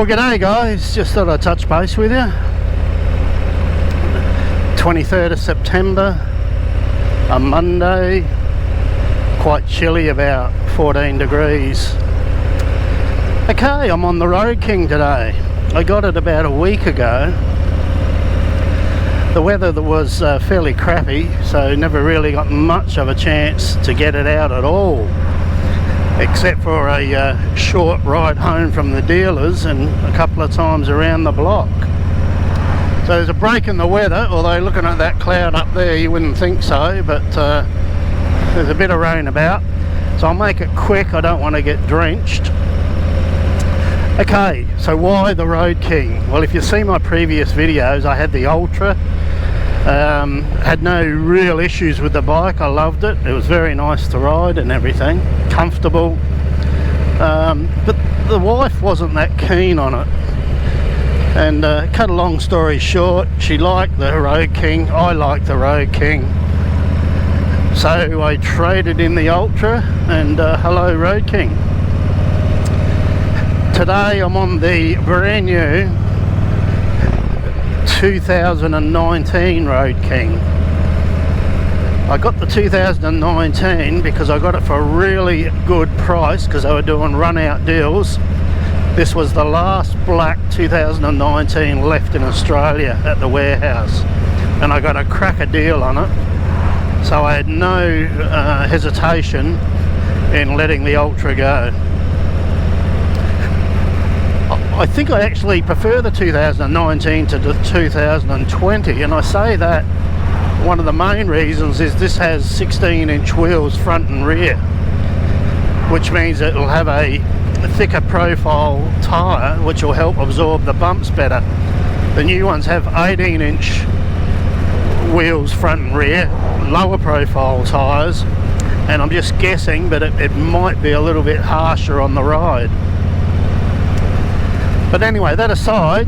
Well, g'day guys, just thought I'd touch base with you. 23rd of September, a Monday, quite chilly, about 14 degrees. Okay, I'm on the Road King today. I got it about a week ago. The weather was fairly crappy, so never really got much of a chance to get it out at all, except for a short ride home from the dealers and a couple of times around the block. So there's a break in the weather, although looking at that cloud up there you wouldn't think so, but there's a bit of rain about, so I'll make it quick. I don't want to get drenched. Okay, so why the Road King? Well, if you see my previous videos, I had the Ultra. Had no real issues with the bike. I loved it. It was very nice to ride and everything, comfortable, but the wife wasn't that keen on it, and cut a long story short, she liked the Road King, I liked the Road King, so I traded in the Ultra, and hello Road King. Today I'm on the brand new 2019 Road King. I got the 2019 because I got it for a really good price, because they were doing run out deals. This was the last black 2019 left in Australia at the warehouse, and I got a cracker deal on it, so I had no hesitation in letting the Ultra go. I think I actually prefer the 2019 to the 2020, and I say that one of the main reasons is this has 16-inch wheels front and rear, which means it will have a thicker profile tyre which will help absorb the bumps better. The new ones have 18-inch wheels front and rear, lower profile tyres, and I'm just guessing, but it might be a little bit harsher on the ride. But anyway, that aside,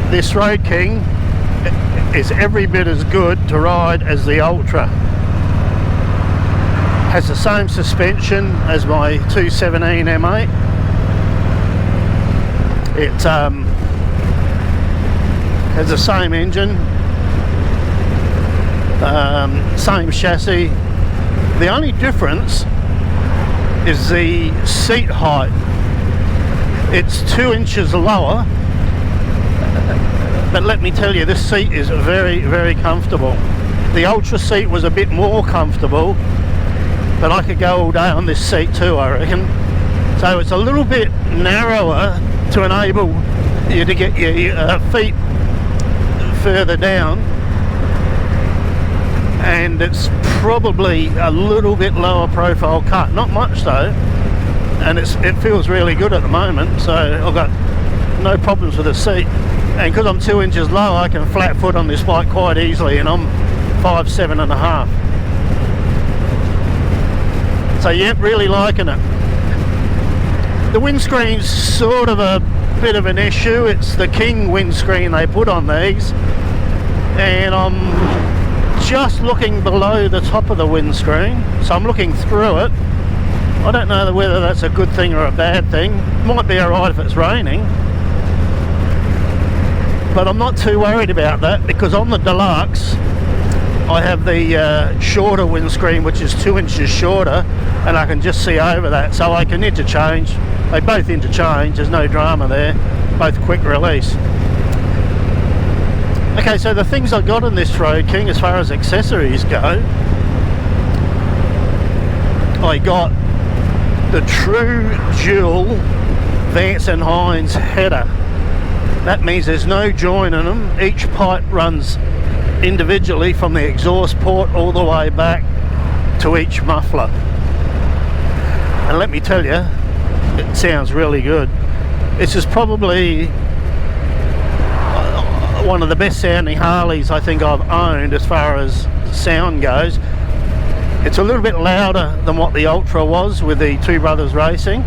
this Road King is every bit as good to ride as the Ultra. Has the same suspension as my 217 M8. It has the same engine, same chassis. The only difference is the seat height. It's 2 inches lower, but let me tell you, this seat is very, very comfortable. The Ultra seat was a bit more comfortable, but I could go all day on this seat too, I reckon. So it's a little bit narrower to enable you to get your feet further down, and it's probably a little bit lower profile cut, not much though, and it feels really good at the moment, so I've got no problems with the seat. And because I'm 2 inches low, I can flat foot on this bike quite easily, and I'm 5'7.5". So yeah, really liking it. The windscreen's sort of a bit of an issue. It's the King windscreen they put on these, and I'm just looking below the top of the windscreen, so I'm looking through it. I don't know whether that's a good thing or a bad thing. Might be alright if it's raining, but I'm not too worried about that, because on the Deluxe I have the shorter windscreen, which is 2 inches shorter, and I can just see over that, so I can interchange. They both interchange, there's no drama there, both quick release. Okay, so the things I got in this Road King as far as accessories go, I got the true dual Vance and Hines header. That means there's no join in them. Each pipe runs individually from the exhaust port all the way back to each muffler. And let me tell you, it sounds really good. This is probably one of the best sounding Harleys I think I've owned as far as sound goes. It's a little bit louder than what the Ultra was with the Two Brothers Racing,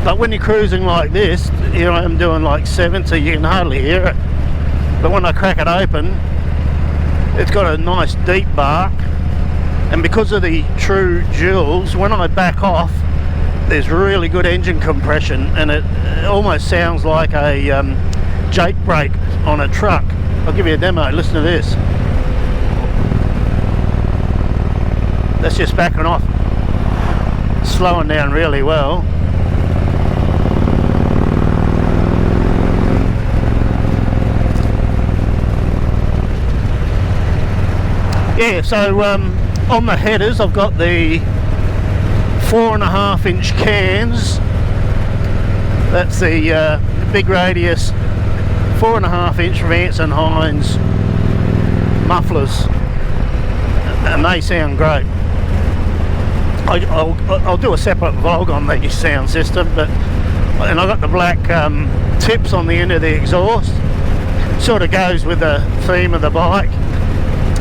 but when you're cruising like this, here I am doing like 70, you can hardly hear it. But when I crack it open, it's got a nice deep bark, and because of the true duals, when I back off, there's really good engine compression, and it almost sounds like a jake brake on a truck. I'll give you a demo. Listen to this. That's just backing off, slowing down really well. Yeah, so on the headers I've got the 4.5 inch cans. That's the big radius 4.5 inch Vance and Hines mufflers, and they sound great. I'll do a separate vlog on the sound system, and I got the black tips on the end of the exhaust. Sort of goes with the theme of the bike.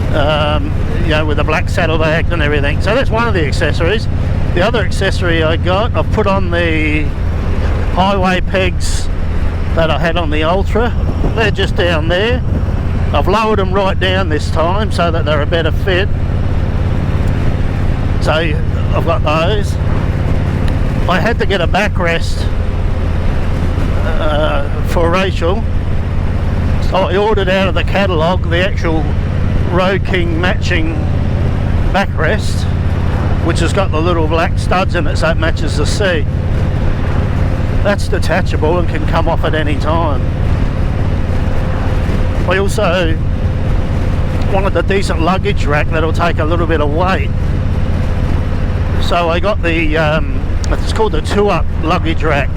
You know, with the black saddlebags and everything. So that's one of the accessories. The other accessory I got, I've put on the highway pegs that I had on the Ultra. They're just down there. I've lowered them right down this time so that they're a better fit. So I've got those. I had to get a backrest for Rachel. So I ordered out of the catalogue the actual Road King matching backrest, which has got the little black studs in it so it matches the seat. That's detachable and can come off at any time. I also wanted a decent luggage rack that'll take a little bit of weight, so I got the it's called the 2-up luggage rack.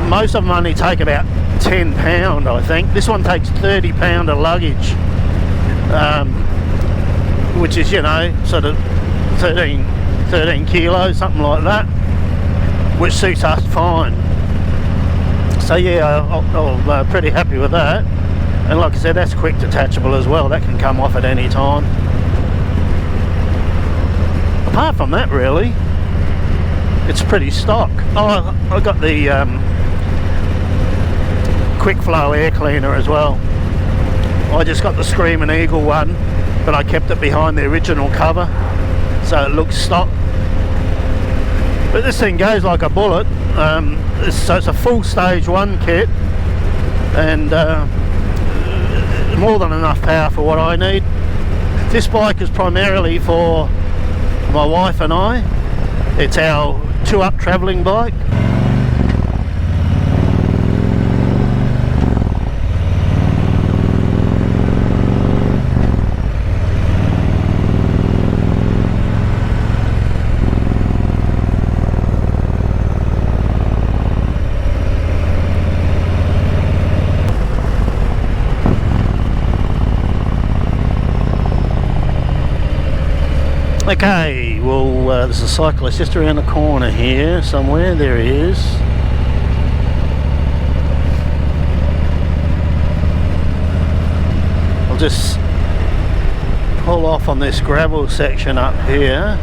Most of them only take about £10, I think. This one takes £30 of luggage, which is, you know, sort of 13 kilos, something like that, which suits us fine. So yeah, I'm pretty happy with that. And like I said, that's quick detachable as well. That can come off at any time. Apart from that, really, it's pretty stock. Oh, I got the quick flow air cleaner as well. I just got the Screaming Eagle one, but I kept it behind the original cover so it looks stock. But this thing goes like a bullet. So it's a full stage 1 kit, and more than enough power for what I need. This bike is primarily for my wife and I. It's our 2-up travelling bike. Okay, well, there's a cyclist just around the corner here somewhere. There he is. I'll just pull off on this gravel section up here.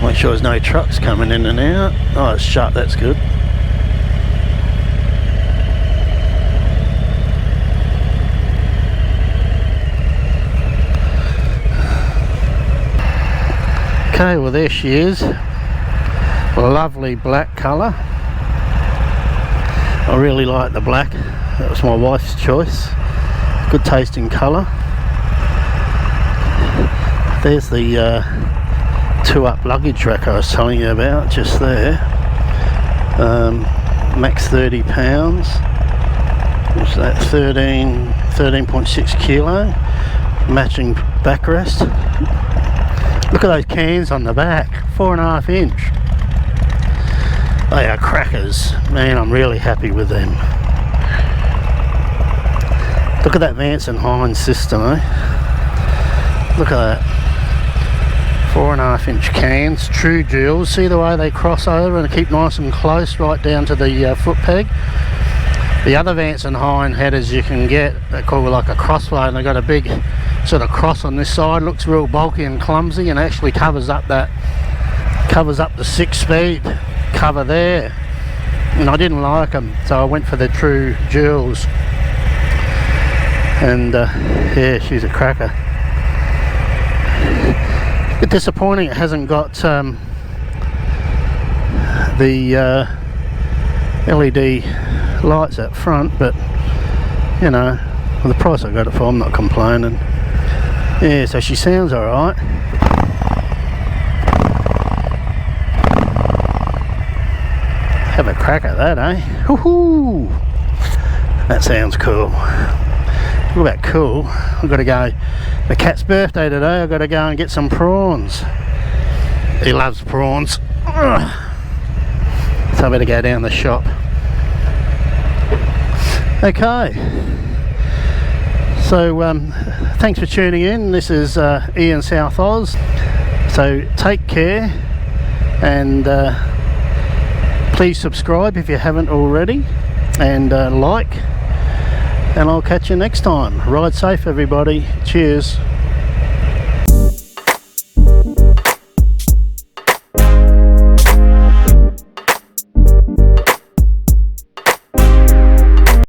Make sure there's no trucks coming in and out. Oh, it's shut, that's good. Okay, well there she is. Lovely black colour. I really like the black. That was my wife's choice. Good tasting colour. There's the 2-up luggage rack I was telling you about just there. Max £30. What's that? 13.6 kilo. Matching backrest. Look at those cans on the back. 4.5 inch. They are crackers. Man, I'm really happy with them. Look at that Vance and Hines system, eh? Look at that. 4.5 inch cans, true duals. See the way they cross over and keep nice and close right down to the foot peg. The other Vance and Hines headers you can get, they're called like a crossflow, and they've got a big sort of cross on this side, looks real bulky and clumsy, and actually covers up the 6-speed cover there, and I didn't like them, so I went for the true jewels. And yeah, she's a cracker. A bit disappointing it hasn't got the LED lights up front, but you know, with the price I got it for, I'm not complaining. Yeah, so she sounds alright. Have a crack at that, eh? Woohoo! That sounds cool. What about cool? I've got to go, the cat's birthday today, I've got to go and get some prawns. He loves prawns. Ugh. So I better go down the shop. Okay. So thanks for tuning in. This is Ian South Oz. So take care, and please subscribe if you haven't already, and like. And I'll catch you next time. Ride safe, everybody. Cheers.